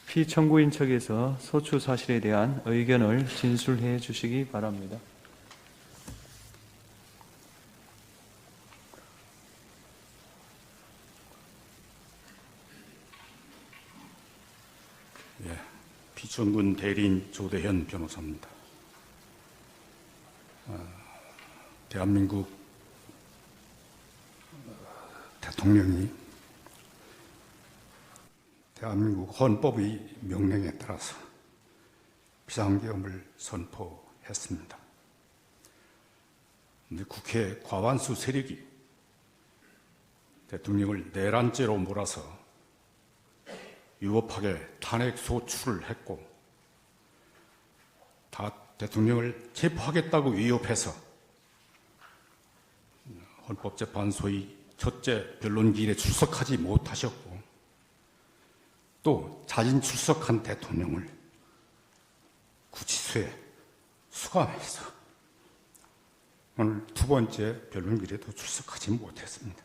피청구인 측에서 소추 사실에 대한 의견을 진술해 주시기 바랍니다. 피청군 대리인 조대현 변호사입니다. 대한민국 대통령이 대한민국 헌법의 명령에 따라서 비상계엄을 선포했습니다. 그런데 국회 과반수 세력이 대통령을 내란죄로 몰아서 유법하게 탄핵 소추를 했고, 다 대통령을 체포하겠다고 위협해서 헌법재판소의 첫째 변론기일에 출석하지 못하셨고, 또 자진 출석한 대통령을 구치소에 수감해서 오늘 두 번째 변론기일에도 출석하지 못했습니다.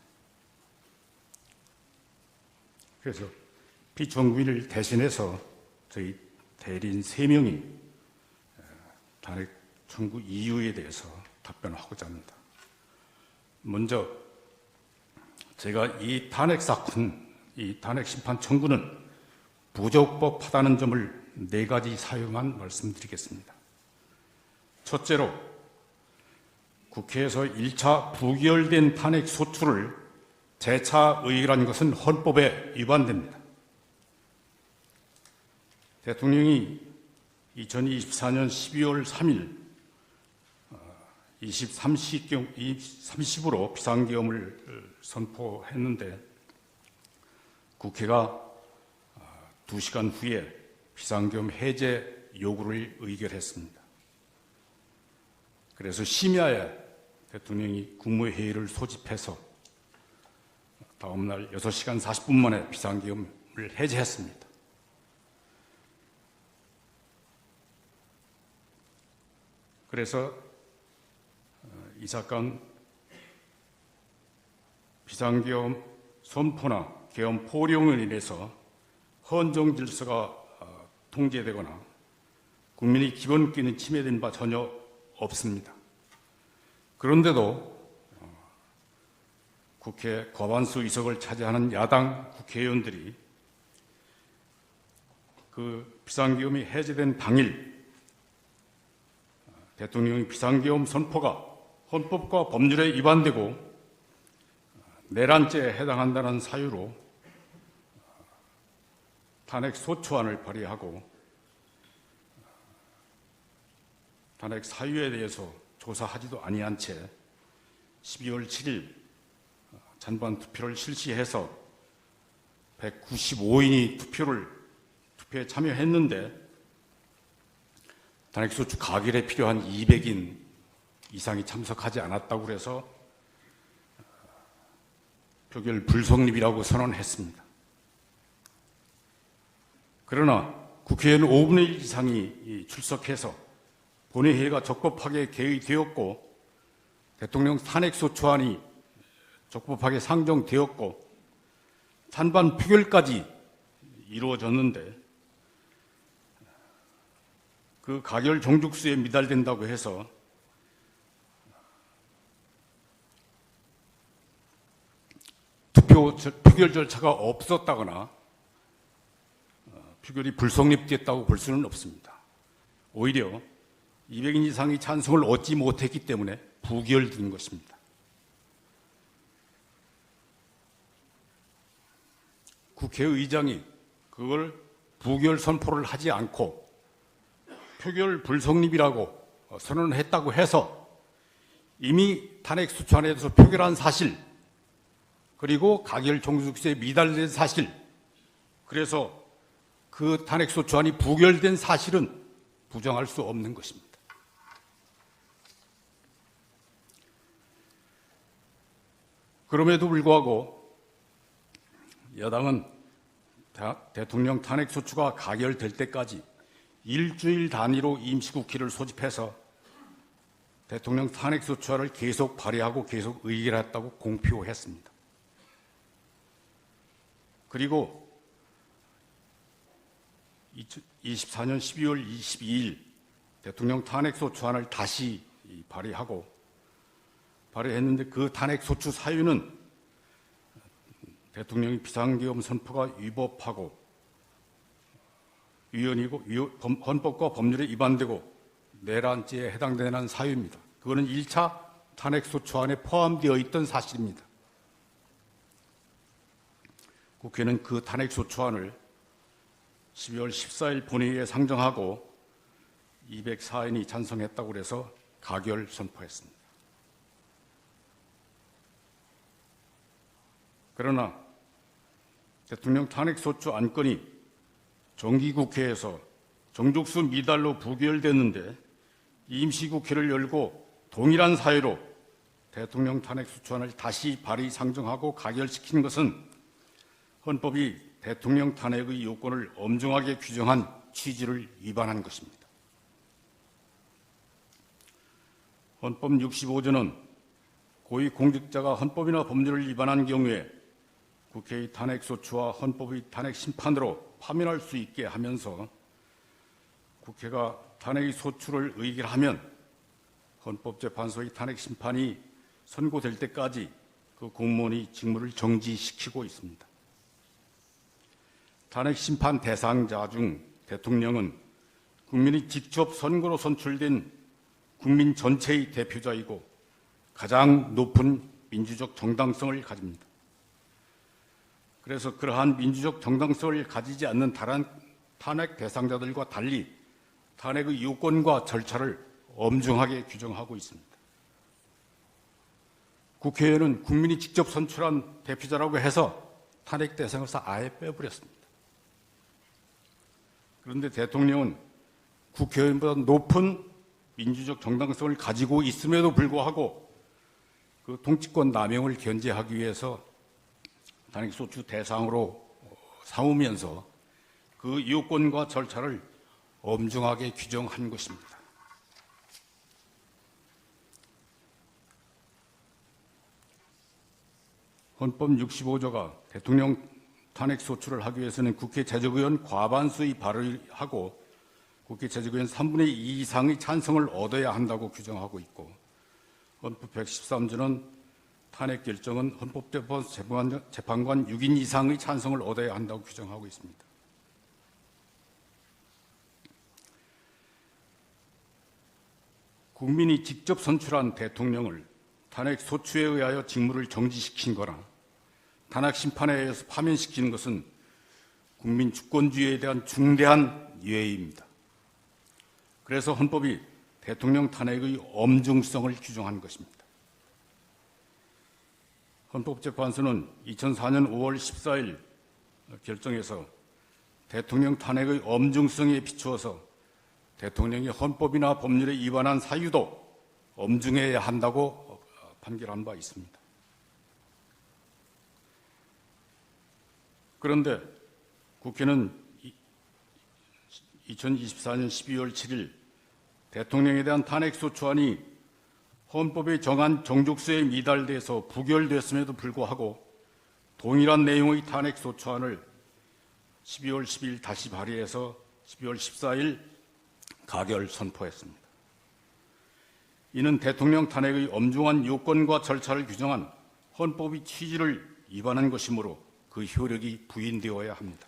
그래서 피청구인을 대신해서 저희 대리인 3명이 탄핵 청구 이유에 대해서 답변하고자 합니다. 먼저 제가 이 탄핵 사건, 이 탄핵 심판 청구는 부적법하다는 점을 4가지 사유만 말씀드리겠습니다. 첫째로, 국회에서 1차 부결된 탄핵 소추를 재차 의결한 것은 헌법에 위반됩니다. 대통령이 2024년 12월 3일 23시30으로 비상계엄을 선포했는데, 국회가 2시간 후에 비상계엄 해제 요구를 의결했습니다. 그래서 심야에 대통령이 국무회의를 소집해서 다음날 6시간 40분 만에 비상계엄을 해제했습니다. 그래서 이 사건 비상계엄 선포나 계엄 포령으로 인해서 헌정 질서가 통제되거나 국민의 기본권이 침해된 바 전혀 없습니다. 그런데도 국회 과반수 의석을 차지하는 야당 국회의원들이 그 비상계엄이 해제된 당일 대통령의 비상계엄 선포가 헌법과 법률에 위반되고 내란죄에 해당한다는 사유로 탄핵 소추안을 발의하고 탄핵 사유에 대해서 조사하지도 아니한 채 12월 7일 찬반 투표를 실시해서 195인이 투표에 참여했는데, 탄핵소추 가결에 필요한 200인 이상이 참석하지 않았다고 해서 표결 불성립이라고 선언했습니다. 그러나 국회의원 5분의 1 이상이 출석해서 본회의가 적법하게 개의되었고, 대통령 탄핵소추안이 적법하게 상정되었고, 찬반 표결까지 이루어졌는데, 그 가결 종족수에 미달된다고 해서 표결 절차가 없었다거나 표결이 불성립됐다고 볼 수는 없습니다. 오히려 200인 이상이 찬성을 얻지 못했기 때문에 부결된 것입니다. 국회의장이 그걸 부결 선포를 하지 않고 표결 불성립이라고 선언을 했다고 해서 이미 탄핵 소추안에 대해서 표결한 사실, 그리고 가결 종속수에 미달된 사실, 그래서 그 탄핵 소추안이 부결된 사실은 부정할 수 없는 것입니다. 그럼에도 불구하고 여당은 대통령 탄핵 소추가 가결될 때까지 일주일 단위로 임시국회를 소집해서 대통령 탄핵소추안을 계속 발의하고 계속 의결했다고 공표했습니다. 그리고 2024년 12월 22일 대통령 탄핵소추안을 다시 발의했는데 그 탄핵소추 사유는 대통령이 비상계엄 선포가 위법하고 헌법과 법률에 위반되고 내란죄에 해당되는 사유입니다. 그거는 1차 탄핵소추안에 포함되어 있던 사실입니다. 국회는 그 탄핵소추안을 12월 14일 본회의에 상정하고 204인이 찬성했다고 해서 가결 선포했습니다. 그러나 대통령 탄핵소추 안건이 정기국회에서 정족수 미달로 부결됐는데 임시국회를 열고 동일한 사유로 대통령 탄핵소추안을 다시 발의 상정하고 가결시킨 것은 헌법이 대통령 탄핵의 요건을 엄중하게 규정한 취지를 위반한 것입니다. 헌법 65조는 고위공직자가 헌법이나 법률을 위반한 경우에 국회의 탄핵소추와 헌법의 탄핵심판으로 파면할 수 있게 하면서 국회가 탄핵의 소추를 의결하면 헌법재판소의 탄핵심판이 선고될 때까지 그 공무원의 직무를 정지시키고 있습니다. 탄핵심판 대상자 중 대통령은 국민이 직접 선거로 선출된 국민 전체의 대표자이고 가장 높은 민주적 정당성을 가집니다. 그래서 그러한 민주적 정당성을 가지지 않는 다른 탄핵 대상자들과 달리 탄핵의 요건과 절차를 엄중하게 규정하고 있습니다. 국회의원은 국민이 직접 선출한 대표자라고 해서 탄핵 대상에서 아예 빼버렸습니다. 그런데 대통령은 국회의원보다 높은 민주적 정당성을 가지고 있음에도 불구하고 그 통치권 남용을 견제하기 위해서 탄핵소추 대상으로 삼으면서 그 요건과 절차를 엄중하게 규정한 것입니다. 헌법 65조가 대통령 탄핵소추를 하기 위해서는 국회 재적의원 과반수의 발의하고 국회 재적의원 3분의 2 이상의 찬성을 얻어야 한다고 규정하고 있고 헌법 113조는 탄핵 결정은 헌법재판관 6인 이상의 찬성을 얻어야 한다고 규정하고 있습니다. 국민이 직접 선출한 대통령을 탄핵 소추에 의하여 직무를 정지시킨 거나 탄핵 심판에 의해서 파면시키는 것은 국민 주권주의에 대한 중대한 예의입니다. 그래서 헌법이 대통령 탄핵의 엄중성을 규정한 것입니다. 헌법재판소는 2004년 5월 14일 결정에서 대통령 탄핵의 엄중성에 비추어서 대통령이 헌법이나 법률에 위반한 사유도 엄중해야 한다고 판결한 바 있습니다. 그런데 국회는 2024년 12월 7일 대통령에 대한 탄핵소추안이 헌법에 정한 정족수에 미달돼서 부결됐음에도 불구하고 동일한 내용의 탄핵소추안을 12월 10일 다시 발의해서 12월 14일 가결 선포했습니다. 이는 대통령 탄핵의 엄중한 요건과 절차를 규정한 헌법의 취지를 위반한 것이므로 그 효력이 부인되어야 합니다.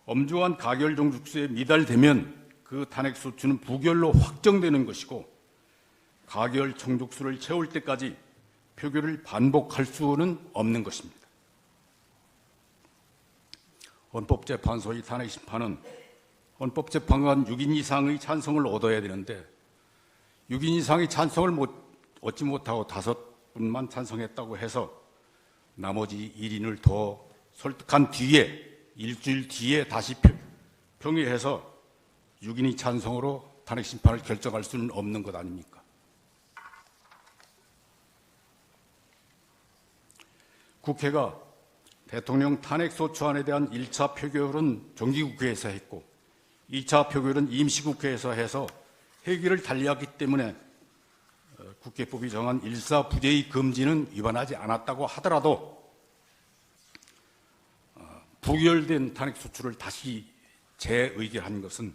엄중한 가결 정족수에 미달되면 그 탄핵소추는 부결로 확정되는 것이고 가결 정족수를 채울 때까지 표결을 반복할 수는 없는 것입니다. 헌법재판소의 탄핵심판은 헌법재판관 6인 이상의 찬성을 얻어야 되는데 6인 이상의 찬성을 얻지 못하고 5분만 찬성했다고 해서 나머지 1인을 더 설득한 뒤에 일주일 뒤에 다시 평의해서 6인이 찬성으로 탄핵심판을 결정할 수는 없는 것 아닙니까? 국회가 대통령 탄핵소추안에 대한 1차 표결은 정기국회에서 했고 2차 표결은 임시국회에서 해서 회기를 달리하기 때문에 국회법이 정한 일사부재의 금지는 위반하지 않았다고 하더라도 부결된 탄핵소추를 다시 재의결한 것은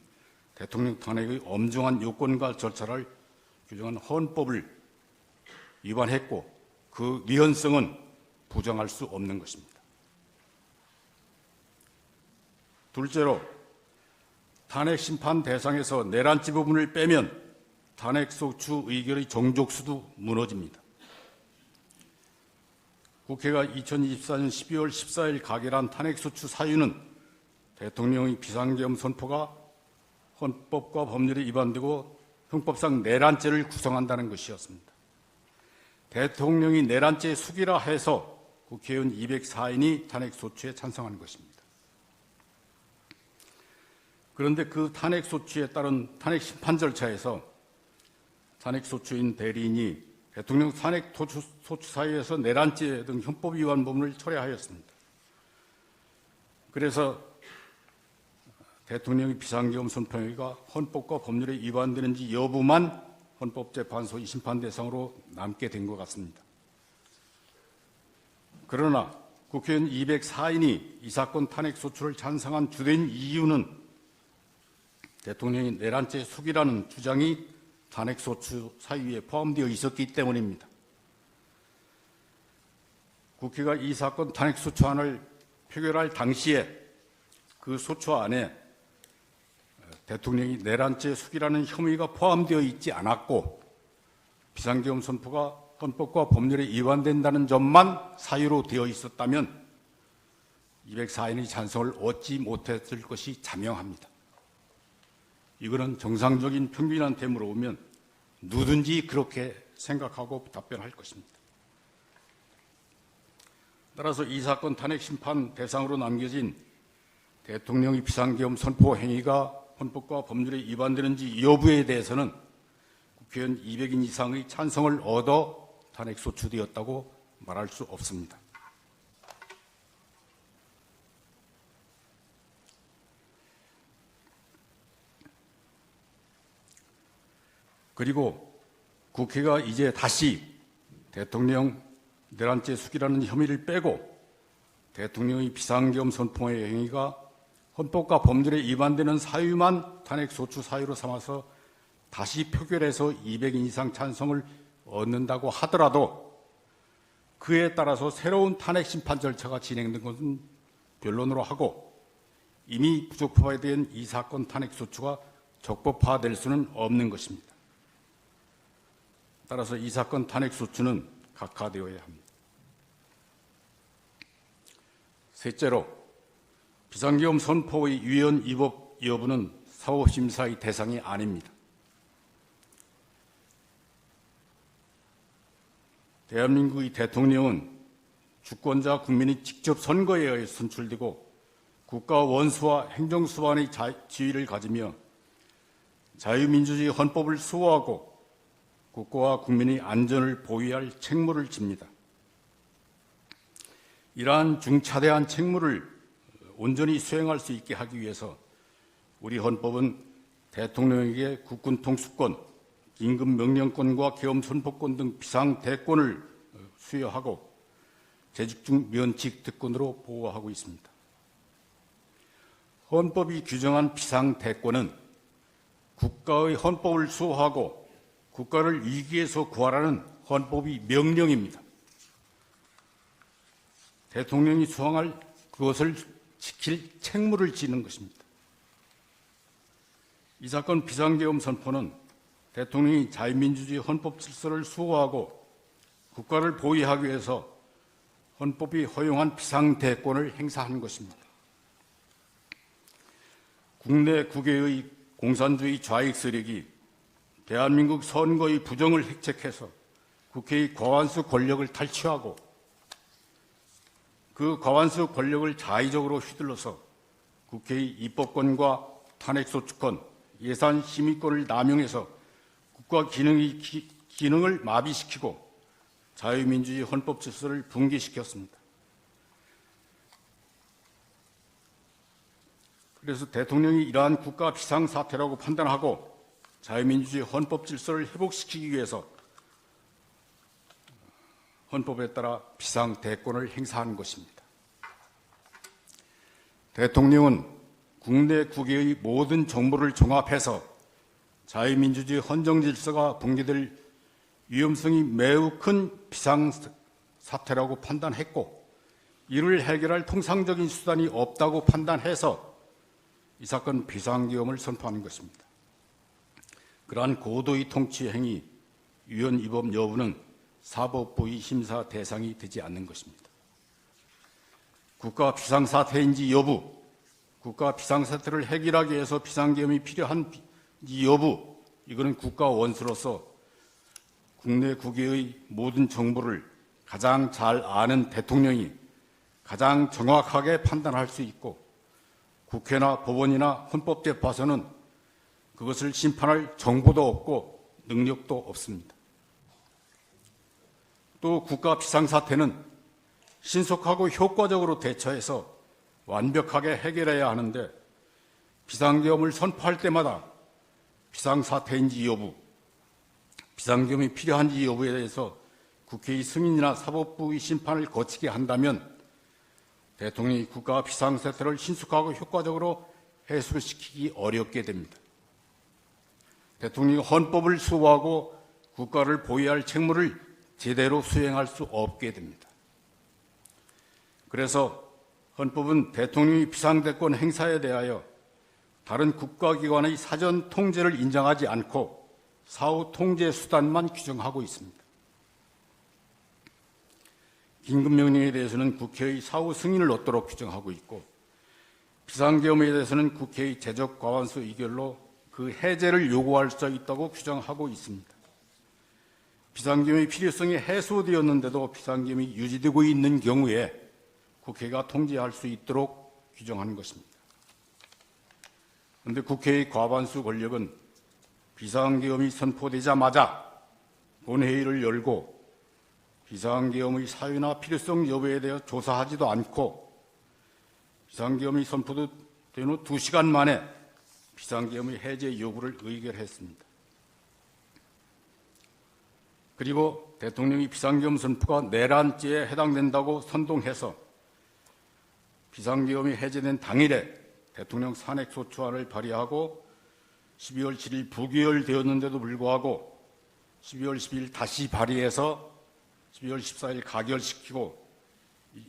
대통령 탄핵의 엄중한 요건과 절차를 규정한 헌법을 위반했고 그 위헌성은 부정할 수 없는 것입니다. 둘째로 탄핵 심판 대상에서 내란죄 부분을 빼면 탄핵소추 의결의 종족수도 무너집니다. 국회가 2024년 12월 14일 가결한 탄핵소추 사유는 대통령의 비상계엄 선포가 헌법과 법률에 위반되고 형법상 내란죄를 구성한다는 것이었습니다. 대통령이 내란죄 숙이라 해서 국회의원 204인이 탄핵소추에 찬성한 것입니다. 그런데 그 탄핵소추에 따른 탄핵심판 절차에서 탄핵소추인 대리인이 대통령 탄핵소추 사유에서 내란죄 등 형법 위반 부분을 철회하였습니다. 그래서 대통령의 비상계엄 선포가 헌법과 법률에 위반되는지 여부만 헌법재판소의 심판 대상으로 남게 된 것 같습니다. 그러나 국회의원 204인이 이 사건 탄핵소추를 찬성한 주된 이유는 대통령이 내란죄 숙이라는 주장이 탄핵소추 사유에 포함되어 있었기 때문입니다. 국회가 이 사건 탄핵소추안을 표결할 당시에 그 소추안에 대통령이 내란죄 숙이라는 혐의가 포함되어 있지 않았고 비상계엄 선포가 헌법과 법률에 위반된다는 점만 사유로 되어 있었다면 204인의 찬성을 얻지 못했을 것이 자명합니다. 이거는 정상적인 평균한테 물어보면 누구든지 그렇게 생각하고 답변할 것입니다. 따라서 이 사건 탄핵 심판 대상으로 남겨진 대통령의 비상계엄 선포 행위가 헌법과 법률에 위반되는지 여부에 대해서는 국회의원 200인 이상의 찬성을 얻어 탄핵 소추되었다고 말할 수 없습니다. 그리고 국회가 이제 다시 대통령 내란죄 숙이라는 혐의를 빼고 대통령의 비상계엄 선포의 행위가 헌법과 법률에 위반되는 사유만 탄핵소추 사유로 삼아서 다시 표결해서 200인 이상 찬성을 얻는다고 하더라도 그에 따라서 새로운 탄핵 심판 절차가 진행된 것은 변론으로 하고 이미 부적법화된 이 사건 탄핵소추가 적법화될 수는 없는 것입니다. 따라서 이 사건 탄핵소추는 각하되어야 합니다. 셋째로 비상계엄 선포의 위헌 위법 여부는 사법심사의 대상이 아닙니다. 대한민국의 대통령은 주권자 국민이 직접 선거에 의해 선출되고 국가 원수와 행정수반의 지위를 가지며 자유민주주의 헌법을 수호하고 국가와 국민의 안전을 보위할 책무를 집니다. 이러한 중차대한 책무를 온전히 수행할 수 있게 하기 위해서 우리 헌법은 대통령에게 국군 통수권, 임금 명령권과 계엄 선포권 등 비상대권을 수여하고 재직 중 면책 특권으로 보호하고 있습니다. 헌법이 규정한 비상대권은 국가의 헌법을 수호하고 국가를 위기에서 구하라는 헌법의 명령입니다. 대통령이 수행할 그것을 지킬 책무를 지는 것입니다. 이 사건 비상계엄 선포는 대통령이 자유민주주의 헌법 질서를 수호하고 국가를 보위하기 위해서 헌법이 허용한 비상대권을 행사한 것입니다. 국내 국외의 공산주의 좌익 세력이 대한민국 선거의 부정을 획책해서 국회의 과반수 권력을 탈취하고 그 과반수 권력을 자의적으로 휘둘러서 국회의 입법권과 탄핵소추권, 예산심의권을 남용해서 국가 기능을 마비시키고 자유민주주의 헌법 질서를 붕괴시켰습니다. 그래서 대통령이 이러한 국가 비상사태라고 판단하고 자유민주주의 헌법 질서를 회복시키기 위해서 헌법에 따라 비상대권을 행사하는 것입니다. 대통령은 국내 국외의 모든 정보를 종합해서 자유민주주의 헌정질서가 붕괴될 위험성이 매우 큰 비상사태라고 판단했고, 이를 해결할 통상적인 수단이 없다고 판단해서 이 사건 비상계엄을 선포하는 것입니다. 그러한 고도의 통치 행위, 위헌 위법 여부는 사법부의 심사 대상이 되지 않는 것입니다. 국가 비상사태인지 여부, 국가 비상사태를 해결하기 위해서 비상계엄이 필요한지 여부, 이거는 국가 원수로서 국내 국외의 모든 정보를 가장 잘 아는 대통령이 가장 정확하게 판단할 수 있고, 국회나 법원이나 헌법재판소는 그것을 심판할 정보도 없고 능력도 없습니다. 또 국가 비상사태는 신속하고 효과적으로 대처해서 완벽하게 해결해야 하는데, 비상계엄을 선포할 때마다 비상사태인지 여부, 비상계엄이 필요한지 여부에 대해서 국회의 승인이나 사법부의 심판을 거치게 한다면 대통령이 국가 비상사태를 신속하고 효과적으로 해소시키기 어렵게 됩니다. 대통령이 헌법을 수호하고 국가를 보호해야 할 책무를 제대로 수행할 수 없게 됩니다. 그래서 헌법은 대통령이 비상대권 행사에 대하여 다른 국가기관의 사전 통제를 인정하지 않고 사후 통제 수단만 규정하고 있습니다. 긴급명령에 대해서는 국회의 사후 승인을 얻도록 규정하고 있고, 비상계엄에 대해서는 국회의 제적 과반수 의결로 그 해제를 요구할 수 있다고 규정하고 있습니다. 비상계엄의 필요성이 해소되었는데도 비상계엄이 유지되고 있는 경우에 국회가 통제할 수 있도록 규정하는 것입니다. 그런데 국회의 과반수 권력은 비상계엄이 선포되자마자 본회의를 열고 비상계엄의 사유나 필요성 여부에 대해 조사하지도 않고, 비상계엄이 선포된 후 2시간 만에 비상계엄의 해제 요구를 의결했습니다. 그리고 대통령이 비상계엄 선포가 내란죄에 해당된다고 선동해서 비상계엄이 해제된 당일에 대통령 산핵소추안을 발의하고 12월 7일 부결되었는데도 불구하고 12월 12일 다시 발의해서 12월 14일 가결시키고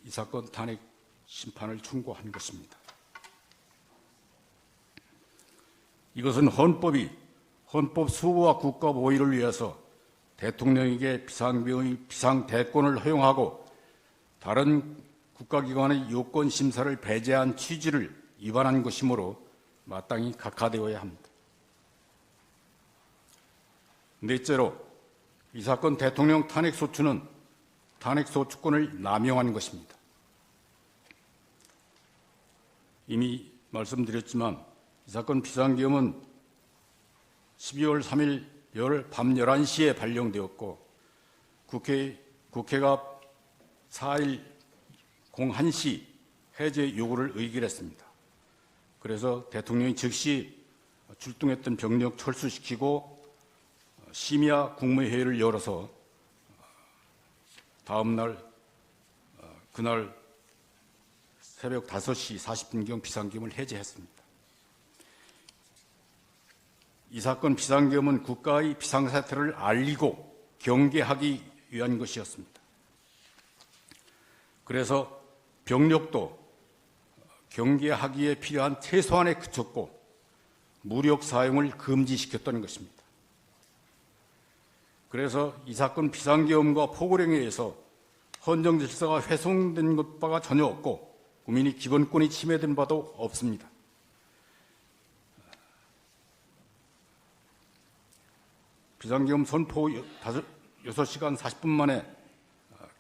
이 사건 탄핵 심판을 충고한 것입니다. 이것은 헌법이 헌법 수호와 국가 보위를 위해서 대통령에게 비상대권을 허용하고 다른 국가기관의 요건 심사를 배제한 취지를 위반한 것이므로 마땅히 각하되어야 합니다. 넷째로, 이 사건 대통령 탄핵소추는 탄핵소추권을 남용한 것입니다. 이미 말씀드렸지만 이 사건 비상계엄은 12월 3일 밤 11시에 발령되었고, 국회가 4일 01시 해제 요구를 의결했습니다. 그래서 대통령이 즉시 출동했던 병력 철수시키고 심야 국무회의를 열어서 다음 날 그날 새벽 5시 40분경 비상계엄을 해제했습니다. 이 사건 비상계엄은 국가의 비상사태를 알리고 경계하기 위한 것이었습니다. 그래서 병력도 경계하기에 필요한 최소한에 그쳤고 무력 사용을 금지시켰던 것입니다. 그래서 이 사건 비상계엄과 포고령에 의해서 헌정 질서가 훼손된 것 바가 전혀 없고 국민의 기본권이 침해된 바도 없습니다. 비상계엄 선포 6시간 40분 만에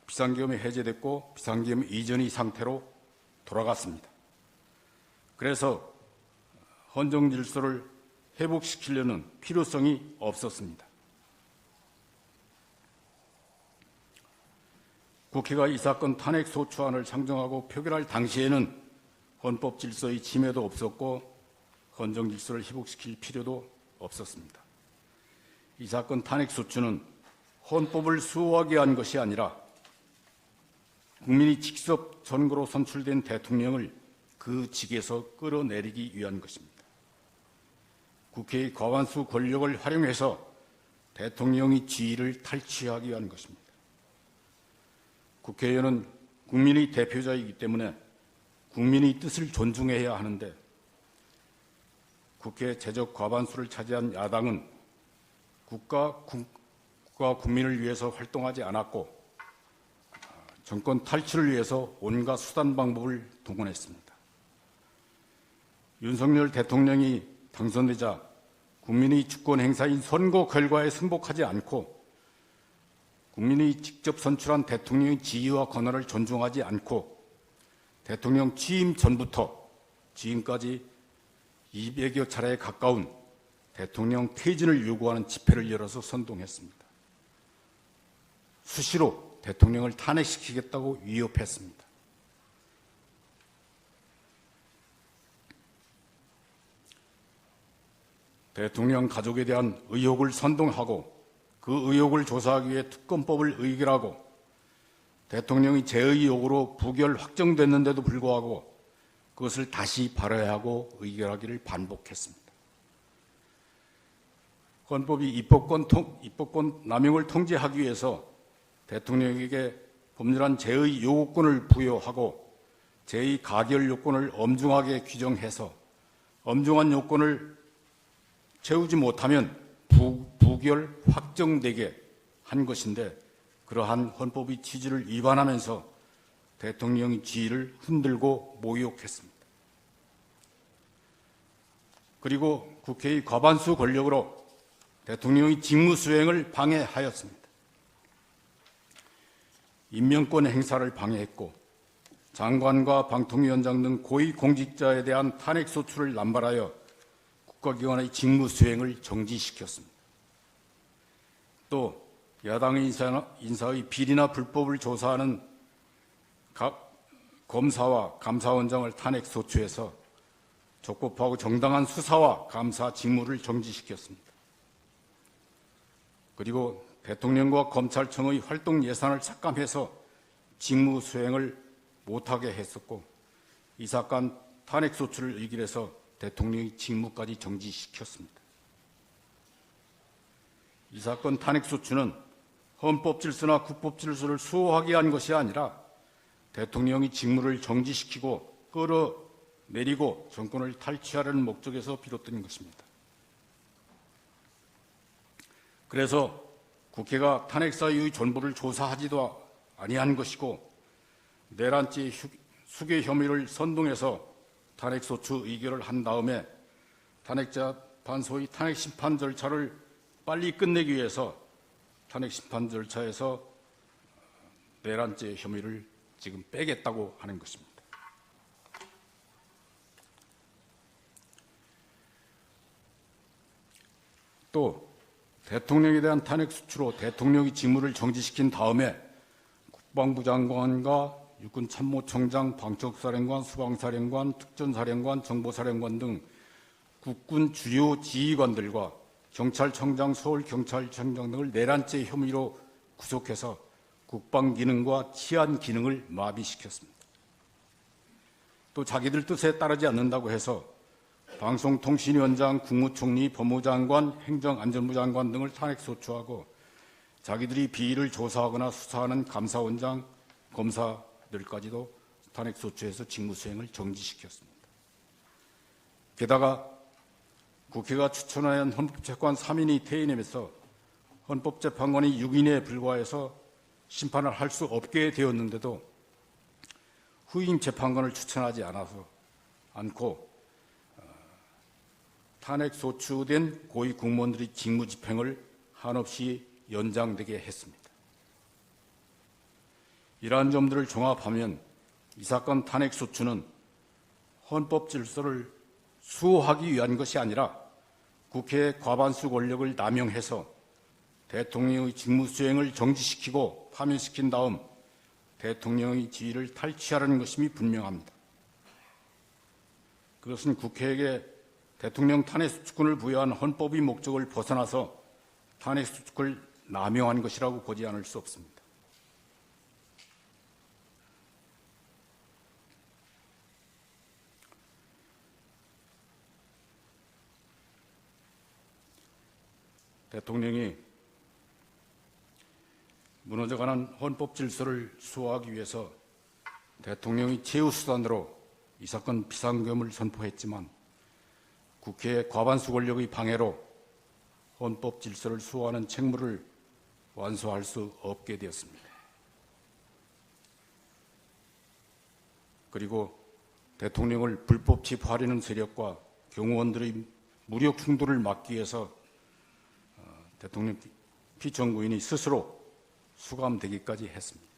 비상계엄이 해제됐고 비상계엄 이전의 상태로 돌아갔습니다. 그래서 헌정 질서를 회복시키려는 필요성이 없었습니다. 국회가 이 사건 탄핵소추안을 상정하고 표결할 당시에는 헌법 질서의 침해도 없었고 헌정 질서를 회복시킬 필요도 없었습니다. 이 사건 탄핵소추는 헌법을 수호하기 위한 것이 아니라 국민이 직접 선거로 선출된 대통령을 그 직에서 끌어내리기 위한 것입니다. 국회의 과반수 권력을 활용해서 대통령의 지위를 탈취하기 위한 것입니다. 국회의원은 국민의 대표자이기 때문에 국민의 뜻을 존중해야 하는데 국회 제적 과반수를 차지한 야당은 국가 국민을 위해서 활동하지 않았고 정권 탈취를 위해서 온갖 수단 방법을 동원했습니다. 윤석열 대통령이 당선되자 국민의 주권 행사인 선거 결과에 승복하지 않고 국민이 직접 선출한 대통령의 지위와 권한을 존중하지 않고 대통령 취임 전부터 지금까지 200여 차례에 가까운 대통령 퇴진을 요구하는 집회를 열어서 선동했습니다. 수시로 대통령을 탄핵시키겠다고 위협했습니다. 대통령 가족에 대한 의혹을 선동하고 그 의혹을 조사하기 위해 특검법을 의결하고 대통령이 재의혹으로 부결 확정됐는데도 불구하고 그것을 다시 발의하고 의결하기를 반복했습니다. 헌법이 입법권 남용을 통제하기 위해서 대통령에게 법률안 재의 요구권을 부여하고 재의 가결 요건을 엄중하게 규정해서 엄중한 요건을 채우지 못하면 부결 확정되게 한 것인데 그러한 헌법의 취지를 위반하면서 대통령의 지위를 흔들고 모욕했습니다. 그리고 국회의 과반수 권력으로 대통령의 직무 수행을 방해하였습니다. 임명권 행사를 방해했고 장관과 방통위원장 등 고위 공직자에 대한 탄핵 소추를 남발하여 국가기관의 직무 수행을 정지시켰습니다. 또 야당의 인사의 비리나 불법을 조사하는 검사와 감사원장을 탄핵 소추해서 적법하고 정당한 수사와 감사 직무를 정지시켰습니다. 그리고 대통령과 검찰청의 활동 예산을 삭감해서 직무 수행을 못하게 했었고 이 사건 탄핵 소추를 의결해서 대통령의 직무까지 정지시켰습니다. 이 사건 탄핵 소추는 헌법 질서나 국법 질서를 수호하기 위한 것이 아니라 대통령이 직무를 정지시키고 끌어내리고 정권을 탈취하려는 목적에서 비롯된 것입니다. 그래서 국회가 탄핵 사유의 전부를 조사하지도 아니한 것이고 내란죄 수괴 혐의를 선동해서 탄핵 소추 의결을 한 다음에 탄핵재판소의 탄핵 심판 절차를 빨리 끝내기 위해서 탄핵 심판 절차에서 내란죄 혐의를 지금 빼겠다고 하는 것입니다. 또 대통령에 대한 탄핵 수추로 대통령의 직무를 정지시킨 다음에 국방부 장관과 육군참모총장, 방첩사령관, 수방사령관, 특전사령관, 정보사령관 등 국군 주요 지휘관들과 경찰청장, 서울경찰청장 등을 내란죄 혐의로 구속해서 국방기능과 치안기능을 마비시켰습니다. 또 자기들 뜻에 따르지 않는다고 해서 방송통신위원장, 국무총리, 법무장관, 행정안전부 장관 등을 탄핵소추하고 자기들이 비리를 조사하거나 수사하는 감사원장, 검사들까지도 탄핵소추해서 직무수행을 정지시켰습니다. 게다가 국회가 추천한 헌법재판 3인이 퇴임하면서 헌법재판관이 6인에 불과해서 심판을 할 수 없게 되었는데도 후임 재판관을 추천하지 않고 탄핵 소추된 고위 공무원들의 직무 집행을 한없이 연장되게 했습니다. 이러한 점들을 종합하면 이 사건 탄핵 소추는 헌법 질서를 수호하기 위한 것이 아니라 국회의 과반수 권력을 남용해서 대통령의 직무 수행을 정지시키고 파면시킨 다음 대통령의 지위를 탈취하려는 것임이 분명합니다. 그것은 국회에게 대통령 탄핵수칙권을 부여한 헌법의 목적을 벗어나서 탄핵수칙을 남용한 것이라고 보지 않을 수 없습니다. 대통령이 무너져가는 헌법 질서를 수호하기 위해서 대통령이 최우수단으로 이 사건 비상계엄을 선포했지만 국회의 과반수 권력의 방해로 헌법 질서를 수호하는 책무를 완수할 수 없게 되었습니다. 그리고 대통령을 불법 체포하려는 세력과 경호원들의 무력 충돌을 막기 위해서 대통령 피청구인이 스스로 수감되기까지 했습니다.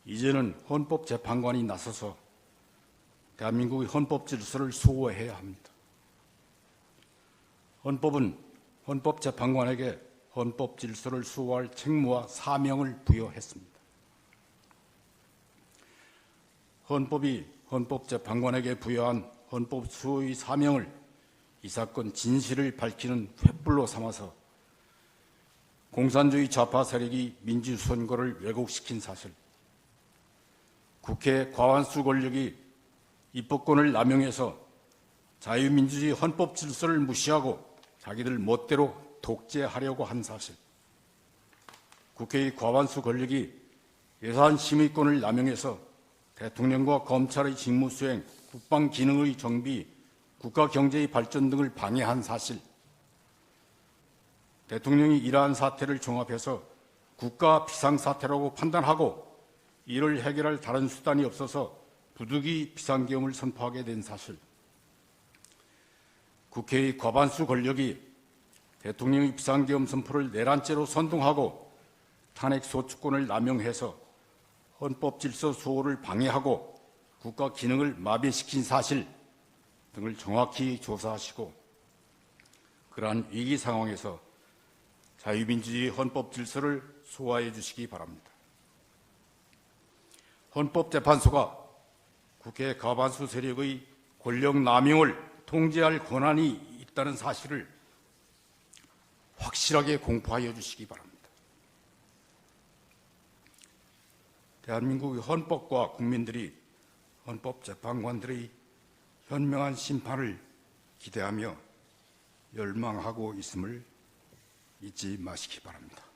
이제는 헌법재판관이 나서서 대한민국의 헌법 질서를 수호해야 합니다. 헌법은 헌법재판관에게 헌법 질서를 수호할 책무와 사명을 부여했습니다. 헌법이 헌법재판관에게 부여한 헌법 수호의 사명을 이 사건 진실을 밝히는 횃불로 삼아서 공산주의 좌파 세력이 민주선거를 왜곡시킨 사실, 국회 과반수 권력이 입법권을 남용해서 자유민주주의 헌법 질서를 무시하고 자기들 멋대로 독재하려고 한 사실, 국회의 과반수 권력이 예산 심의권을 남용해서 대통령과 검찰의 직무수행, 국방기능의 정비, 국가경제의 발전 등을 방해한 사실, 대통령이 이러한 사태를 종합해서 국가 비상사태라고 판단하고 이를 해결할 다른 수단이 없어서 부득이 비상계엄을 선포하게 된 사실, 국회의 과반수 권력이 대통령의 비상계엄 선포를 내란죄로 선동하고 탄핵소추권을 남용해서 헌법 질서 수호를 방해하고 국가 기능을 마비시킨 사실 등을 정확히 조사하시고 그러한 위기 상황에서 자유민주주의 헌법 질서를 수호해 주시기 바랍니다. 헌법재판소가 국회 과반수 세력의 권력 남용을 통제할 권한이 있다는 사실을 확실하게 공포하여 주시기 바랍니다. 대한민국의 헌법과 국민들이 헌법재판관들의 현명한 심판을 기대하며 열망하고 있음을 잊지 마시기 바랍니다.